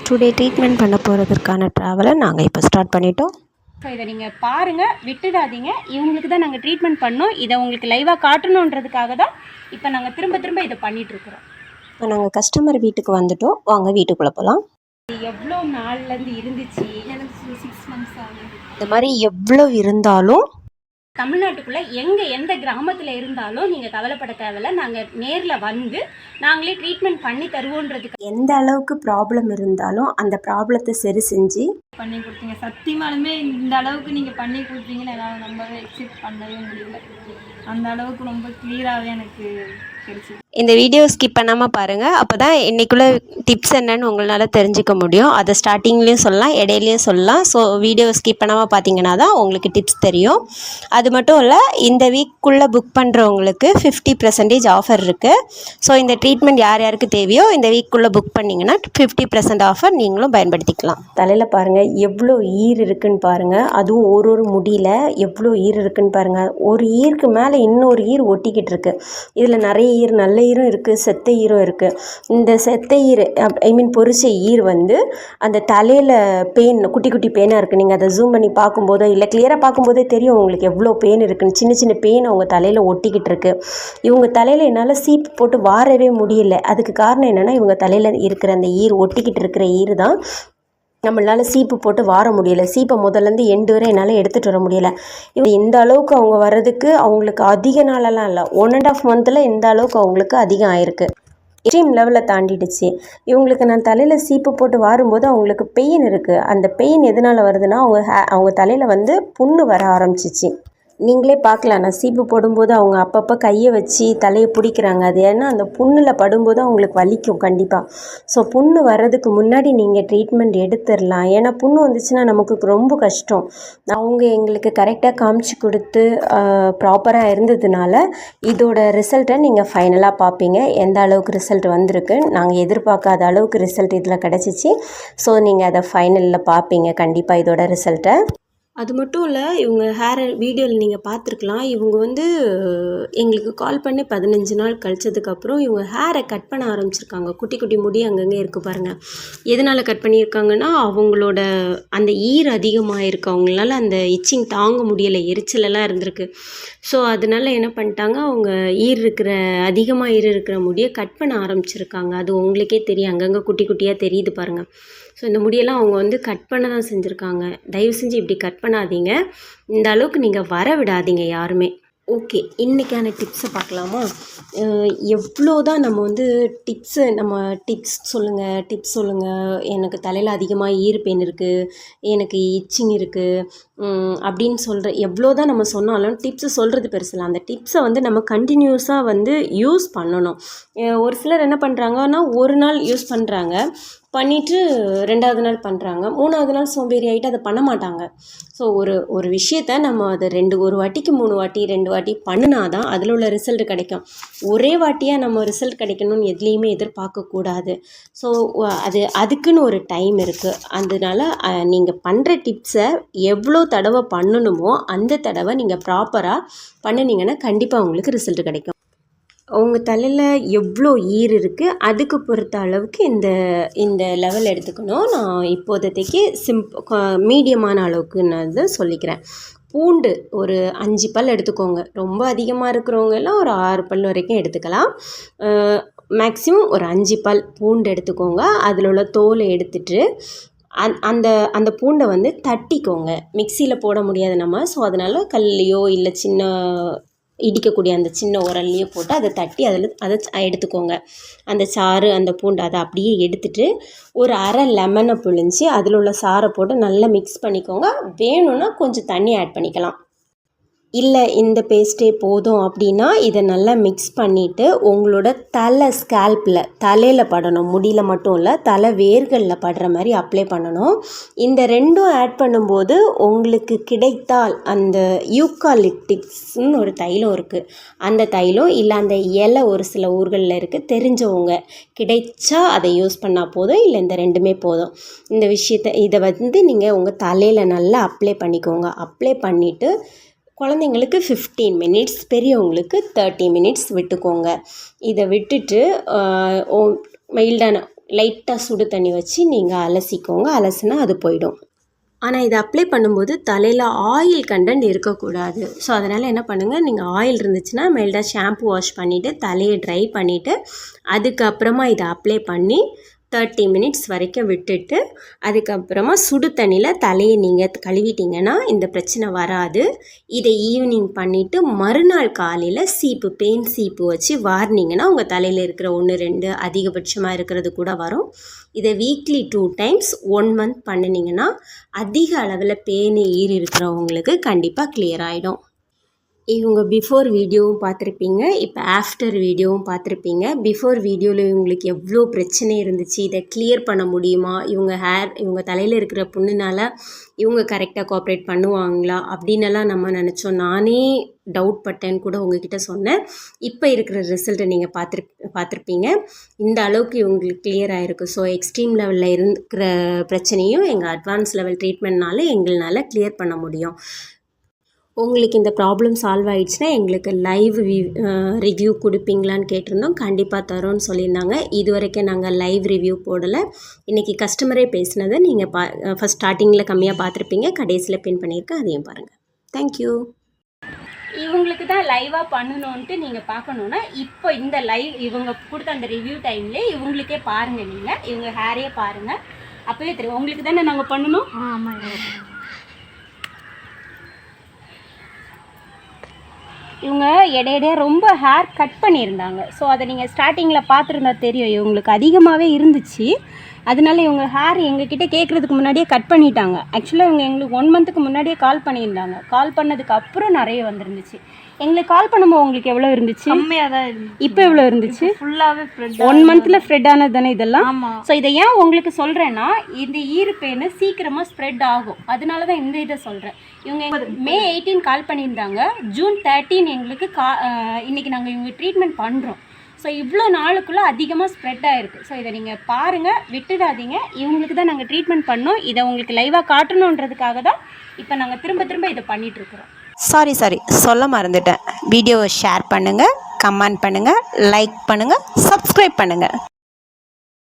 Today treatment பண்ண போகிறதுக்கான ட்ராவலை நாங்கள் இப்போ ஸ்டார்ட் பண்ணிட்டோம். ஸோ இதை நீங்கள் பாருங்கள், விட்டுடாதீங்க. இவங்களுக்கு தான் நாங்கள் ட்ரீட்மெண்ட் பண்ணோம். இதை உங்களுக்கு லைவாக காட்டணுன்றதுக்காக தான் இப்போ நாங்கள் திரும்ப இதை பண்ணிகிட்ருக்குறோம். இப்போ நாங்கள் கஸ்டமர் வீட்டுக்கு வந்துட்டோம். வாங்க வீட்டுக்குள்ளே போகலாம். எவ்வளோ நாள்லேருந்து இருந்துச்சு? எனக்கு 6 months ஆகுது. இந்த மாதிரி எவ்வளோ இருந்தாலும் தமிழ்நாட்டுக்குள்ளே எந்த கிராமத்தில் இருந்தாலும் நீங்கள் கவலைப்பட தேவையில்ல. நாங்கள் நேரில் வந்து நாங்களே ட்ரீட்மெண்ட் பண்ணி தருவோன்றதுக்கு. எந்த அளவுக்கு ப்ராப்ளம் இருந்தாலும் அந்த ப்ராப்ளத்தை சரி செஞ்சு பண்ணி கொடுத்தீங்க. சத்தியமாலுமே இந்த அளவுக்கு நீங்கள் பண்ணி கொடுத்தீங்கன்னு என்னால் ரொம்பவே எக்ஸெப்ட் பண்ணவே முடியல. அந்த அளவுக்கு ரொம்ப கிளியராகவே எனக்கு கிடைச்சிது. இந்த வீடியோ ஸ்கிப் பண்ணாமல் பாருங்கள். அப்போ தான் இன்றைக்குள்ள டிப்ஸ் என்னன்னு உங்களால் தெரிஞ்சுக்க முடியும். அதை ஸ்டார்டிங்லேயும் சொல்லலாம், இடையிலையும் சொல்லலாம். ஸோ வீடியோ ஸ்கிப் பண்ணாமல் பார்த்தீங்கன்னா தான் உங்களுக்கு டிப்ஸ் தெரியும். அது மட்டும் இல்லை, இந்த வீக்குள்ளே புக் பண்ணுறவங்களுக்கு 50% ஆஃபர் இருக்குது. ஸோ இந்த ட்ரீட்மெண்ட் யார் யாருக்கு தேவையோ இந்த வீக்குள்ளே புக் பண்ணிங்கன்னா 50% ஆஃபர் நீங்களும் பயன்படுத்திக்கலாம். தலையில் பாருங்கள் எவ்வளோ ஈர் இருக்குதுன்னு பாருங்கள். அதுவும் ஒரு முடியில் எவ்வளோ ஈர் இருக்குதுன்னு பாருங்கள். ஒரு ஈருக்கு மேலே இன்னொரு ஈர் ஒட்டிக்கிட்டு இருக்குது. இதில் நிறைய ஈர், நல்ல ஈரும் இருக்குது, செத்த ஈரும் இருக்குது. இந்த செத்த ஈர் பொரிச்ச ஈர் வந்து அந்த தலையில் பெயின், குட்டி குட்டி பெயினாக இருக்குது. நீங்கள் அதை ஜூம் பண்ணி பார்க்கும்போதோ இல்லை கிளியராக பார்க்கும்போதே தெரியும் உங்களுக்கு எவ்வளோ பெயின் இருக்குன்னு. சின்ன சின்ன பெயின் அவங்க தலையில் ஒட்டிக்கிட்டு இருக்குது. இவங்க தலையில் என்னால் சீப்பு போட்டு வாரவே முடியல. அதுக்கு காரணம் என்னென்னா, இவங்க தலையில் இருக்கிற அந்த ஈர், ஒட்டிக்கிட்டு இருக்கிற ஈர் தான் நம்மளால் சீப்பு போட்டு வார முடியலை. சீப்பை முதல்லேருந்து எண்டு வரை என்னால் எடுத்துகிட்டு வர முடியலை. இந்த அளவுக்கு அவங்க வர்றதுக்கு அவங்களுக்கு அதிக நாளெல்லாம் இல்லை, 1.5 months இந்த அளவுக்கு அவங்களுக்கு அதிகம் ஆயிருக்கு. எக்ஸ்ட்ரீம் லெவலில் தாண்டிடுச்சு. இவங்களுக்கு நான் தலையில் சீப்பு போட்டு வாரும்போது அவங்களுக்கு பெயின் இருக்குது. அந்த பெயின் எதனால் வருதுன்னா, அவங்க தலையில் வந்து புண்ணு வர ஆரம்பிச்சிச்சு. நீங்களே பார்க்கலாம், நான் சீப்பு போடும்போது அவங்க அப்பப்போ கையை வச்சு தலையை பிடிக்கிறாங்க. அது ஏன்னா அந்த புண்ணில் படும்போது அவங்களுக்கு வலிக்கும் கண்டிப்பாக. ஸோ புண்ணு வர்றதுக்கு முன்னாடி நீங்கள் ட்ரீட்மெண்ட் எடுத்துடலாம். ஏன்னா புண்ணு வந்துச்சுன்னா நமக்கு ரொம்ப கஷ்டம். அவங்க எங்களுக்கு கரெக்டாக காமிச்சு கொடுத்து ப்ராப்பராக இருந்ததுனால இதோட ரிசல்ட்டை நீங்கள் ஃபைனலாக பார்ப்பீங்க. எந்த அளவுக்கு ரிசல்ட் வந்திருக்கு, நாங்கள் எதிர்பார்க்காத அளவுக்கு ரிசல்ட் இதில் கிடச்சிச்சு. ஸோ நீங்கள் அதை ஃபைனலில் பார்ப்பீங்க கண்டிப்பாக இதோட ரிசல்ட்டை. அது மட்டும் இல்லை, இவங்க ஹேர் வீடியோவில் நீங்கள் பார்த்துருக்கலாம். இவங்க வந்து எங்களுக்கு கால் பண்ணி 15 நாள் கழிச்சதுக்கப்புறம் இவங்க ஹேரை கட் பண்ண ஆரம்பிச்சிருக்காங்க. குட்டி குட்டி முடி அங்கங்கே இருக்குது பாருங்கள். எதனால் கட் பண்ணியிருக்காங்கன்னா, அவங்களோட அந்த ஈர் அதிகமாக இருக்குது. அவங்களால அந்த இச்சிங் தாங்க முடியலை, எரிச்சலெல்லாம் இருந்திருக்கு. ஸோ அதனால் என்ன பண்ணிட்டாங்க, அவங்க அதிகமாக ஈர் இருக்கிற முடியை கட் பண்ண ஆரம்பிச்சிருக்காங்க. அது உங்களுக்கே தெரியும், அங்கங்கே குட்டி குட்டியாக தெரியுது பாருங்கள். ஸோ இந்த முடியெல்லாம் அவங்க வந்து கட் பண்ண தான் செஞ்சுருக்காங்க. தயவு செஞ்சு இப்படி கட் பண்ணாதீங்க. இந்த அளவுக்கு நீங்கள் வர விடாதீங்க யாருமே. ஓகே, இன்றைக்கான டிப்ஸை பார்க்கலாமா? எவ்வளோ தான் நம்ம வந்து டிப்ஸ் சொல்லுங்கள், எனக்கு தலையில் அதிகமாக ஈர் பெயின் இருக்குது, எனக்கு இச்சிங் இருக்குது அப்படின்னு எவ்வளோ தான் நம்ம சொன்னாலும் டிப்ஸு சொல்கிறது பெருசில்லை. அந்த டிப்ஸை வந்து நம்ம கண்டினியூஸாக வந்து யூஸ் பண்ணணும். ஒரு சிலர் என்ன பண்ணுறாங்கன்னா, ஒரு நாள் யூஸ் பண்ணுறாங்க, பண்ணிவிட்டு 2வது நாள் பண்ணுறாங்க, 3வது நாள் சோம்பேறி ஆகிட்டு அதை பண்ண மாட்டாங்க. ஸோ ஒரு விஷயத்த நம்ம அதை ஒரு வாட்டிக்கு 3 வாட்டி 2 வாட்டி பண்ணினா தான் அதில் உள்ள ரிசல்ட் கிடைக்கும். ஒரே வாட்டியாக நம்ம ரிசல்ட் கிடைக்கணும்னு எதுலேயுமே எதிர்பார்க்கக்கூடாது. ஸோ அதுக்குன்னு ஒரு டைம் இருக்குது. அதனால நீங்கள் பண்ணுற டிப்ஸை எவ்வளோ தடவை பண்ணணுமோ அந்த தடவை நீங்கள் ப்ராப்பராக பண்ணினீங்கன்னா கண்டிப்பாக உங்களுக்கு ரிசல்ட் கிடைக்கும். அவங்க தலையில் எவ்வளோ ஈர் இருக்குது அதுக்கு பொறுத்த அளவுக்கு இந்த லெவல் எடுத்துக்கணும். நான் இப்போதைக்கு மீடியமான அளவுக்கு நான் இதை சொல்லிக்கிறேன். பூண்டு ஒரு 5 பல் எடுத்துக்கோங்க. ரொம்ப அதிகமாக இருக்கிறவங்க எல்லாம் ஒரு 6 பல் வரைக்கும் எடுத்துக்கலாம். மேக்ஸிமம் ஒரு 5 பல் பூண்டு எடுத்துக்கோங்க. அதில் உள்ள தோலை எடுத்துட்டு அந்த பூண்டை வந்து தட்டிக்கோங்க. மிக்சியில் போட முடியாது நம்ம. ஸோ அதனால் கல்லையோ இல்லை இடிக்கக்கூடிய அந்த சின்ன உரல்லையே போட்டு அதை தட்டி அதை எடுத்துக்கோங்க. அந்த சாறு, அந்த பூண்டு அதை அப்படியே எடுத்துகிட்டு ஒரு அரை லெமனை புழிஞ்சு அதில் உள்ள சாறை போட்டு நல்லா மிக்ஸ் பண்ணிக்கோங்க. வேணும்னா கொஞ்சம் தண்ணி ஆட் பண்ணிக்கலாம். இல்லை இந்த பேஸ்ட்டே போதும் அப்படின்னா இதை நல்லா மிக்ஸ் பண்ணிவிட்டு உங்களோட தலையில் படணும். முடியில் மட்டும் இல்லை, தலை வேர்களில் படுற மாதிரி அப்ளை பண்ணணும். இந்த 2ம் ஆட் பண்ணும்போது உங்களுக்கு கிடைத்தால் அந்த யூக்காலிப்டிக்ஸ்ன்னு ஒரு தைலம் இருக்குது, அந்த தைலம் இல்லை அந்த இலை ஒரு சில ஊர்களில் இருக்குது, தெரிஞ்சவங்க கிடைச்சா அதை யூஸ் பண்ணால் போதும். இல்லை இந்த 2மே போதும். இதை வந்து நீங்கள் உங்கள் தலையில் நல்லா அப்ளை பண்ணிக்கோங்க. அப்ளை பண்ணிவிட்டு குழந்தைங்களுக்கு 15 minutes, பெரியவங்களுக்கு 30 minutes விட்டுக்கோங்க. இதை விட்டுட்டு மைல்டான லைட்டாக சுடு தண்ணி வச்சு நீங்கள் அலசிக்கோங்க. அலசினா அது போயிடும். ஆனால் இதை அப்ளை பண்ணும்போது தலையில் ஆயில் கண்டென்ட் இருக்கக்கூடாது. ஸோ அதனால் என்ன பண்ணுங்கள், நீங்கள் ஆயில் இருந்துச்சுன்னா மைல்டாக ஷாம்பு வாஷ் பண்ணிவிட்டு தலையை ட்ரை பண்ணிவிட்டு அதுக்கப்புறமா இதை அப்ளை பண்ணி 30 மினிட்ஸ் வரைக்கும் விட்டுட்டு அதுக்கப்புறமா சுடு தண்ணியில் தலையை நீங்கள் கழுவிட்டிங்கன்னா இந்த பிரச்சனை வராது. இதை ஈவினிங் பண்ணிவிட்டு மறுநாள் காலையில் பெயின் சீப்பு வச்சு வாரினீங்கன்னா உங்கள் தலையில் இருக்கிற 1-2 அதிகபட்சமாக இருக்கிறது கூட வரும். இதை வீக்லி 2 டைம்ஸ் 1 மந்த் பண்ணினீங்கன்னா அதிக அளவில் பேன் இருக்கிறவங்களுக்கு கண்டிப்பாக கிளியர் ஆகிடும். இவங்க பிஃபோர் வீடியோவும் பார்த்துருப்பீங்க, இப்போ ஆஃப்டர் வீடியோவும் பார்த்துருப்பீங்க. பிஃபோர் வீடியோவில் இவங்களுக்கு எவ்வளோ பிரச்சனை இருந்துச்சு, இதை கிளியர் பண்ண முடியுமா, இவங்க தலையில் இருக்கிற புண்ணுனால் இவங்க கரெக்டாக கோஆப்ரேட் பண்ணுவாங்களா அப்படின்னெல்லாம் நம்ம நினச்சோம். நானே டவுட் பட்டேன்னு கூட உங்ககிட்ட சொன்னேன். இப்போ இருக்கிற ரிசல்ட்டை நீங்கள் பார்த்துருப்பீங்க. இந்த அளவுக்கு இவங்களுக்கு கிளியர் ஆகிருக்கு. ஸோ எக்ஸ்ட்ரீம் லெவலில் இருக்கிற பிரச்சனையும் எங்கள் அட்வான்ஸ் லெவல் ட்ரீட்மெண்ட்னால எங்களால் கிளியர் பண்ண முடியும். உங்களுக்கு இந்த ப்ராப்ளம் சால்வ் ஆகிடுச்சுன்னா எங்களுக்கு லைவ் ரிவ்யூ கொடுப்பீங்களான்னு கேட்டிருந்தோம். கண்டிப்பாக தரோன்னு சொல்லியிருந்தாங்க. இது வரைக்கும் நாங்கள் லைவ் ரிவ்யூ போடலை. இன்றைக்கி கஸ்டமரே பேசினதை நீங்கள் ஃபஸ்ட் ஸ்டார்டிங்கில் கம்மியாக பார்த்துருப்பீங்க, கடைசியில் பின் பண்ணியிருக்கேன், அதையும் பாருங்கள். தேங்க்யூ. இவங்களுக்கு தான் லைவாக பண்ணணுன்ட்டு நீங்கள் பார்க்கணுன்னா இப்போ இந்த இவங்க கொடுத்த அந்த ரிவ்யூ டைம்லேயே இவங்களுக்கே பாருங்கள். நீங்கள் இவங்க ஹேரையே பாருங்கள், அப்போவே தெரியும். உங்களுக்கு தானே நாங்கள் பண்ணணும். ஆமாம். இவங்க இடையிடையே ரொம்ப ஹேர் கட் பண்ணியிருந்தாங்க. ஸோ அதை நீங்கள் ஸ்டார்டிங்கில் பார்த்துருந்தா தெரியும், இவங்களுக்கு அதிகமாகவே இருந்துச்சு. அதனால இவங்க ஹேர் எங்ககிட்ட கேட்குறதுக்கு முன்னாடியே கட் பண்ணிட்டாங்க. ஆக்சுவலாக இவங்க எங்களுக்கு 1 மந்த்துக்கு முன்னாடியே கால் பண்ணியிருந்தாங்க. கால் பண்ணதுக்கு அப்புறம் நிறைய வந்துருந்துச்சு. எங்களுக்கு கால் பண்ணும்போது உங்களுக்கு எவ்வளோ இருந்துச்சு? கம்மியாக தான் இருந்துச்சு. இப்போ எவ்வளோ இருந்துச்சு? ஃபுல்லாகவே ஃப்ரெட். 1 மந்த்தில் ஃப்ரெட் ஆனது தானே இதெல்லாம். ஆமாம். ஸோ இதை ஏன் உங்களுக்கு சொல்கிறேன்னா, இந்த ஈர்ப்பேன்னு சீக்கிரமாக ஸ்ப்ரெட் ஆகும். அதனால தான் இந்த இதை சொல்கிறேன். இவங்க May 18 கால் பண்ணியிருந்தாங்க. June 13 எங்களுக்கு இன்றைக்கி நாங்கள் இவங்க ட்ரீட்மெண்ட் பண்ணுறோம். ஸோ இவ்வளோ நாளுக்குள்ளே அதிகமாக ஸ்ப்ரெட் ஆகிருக்கு. ஸோ இதை நீங்கள் பாருங்கள், விட்டுடாதீங்க. இவங்களுக்கு தான் நாங்கள் ட்ரீட்மெண்ட் பண்ணோம். இதை உங்களுக்கு லைவாக காட்டணுன்றதுக்காக தான் இப்போ நாங்கள் திரும்ப இதை பண்ணிகிட்ருக்குறோம். சாரி சொல்ல மறந்துட்டேன். வீடியோவை ஷேர் பண்ணுங்கள், கமெண்ட் பண்ணுங்கள், லைக் பண்ணுங்கள், சப்ஸ்கிரைப் பண்ணுங்கள்.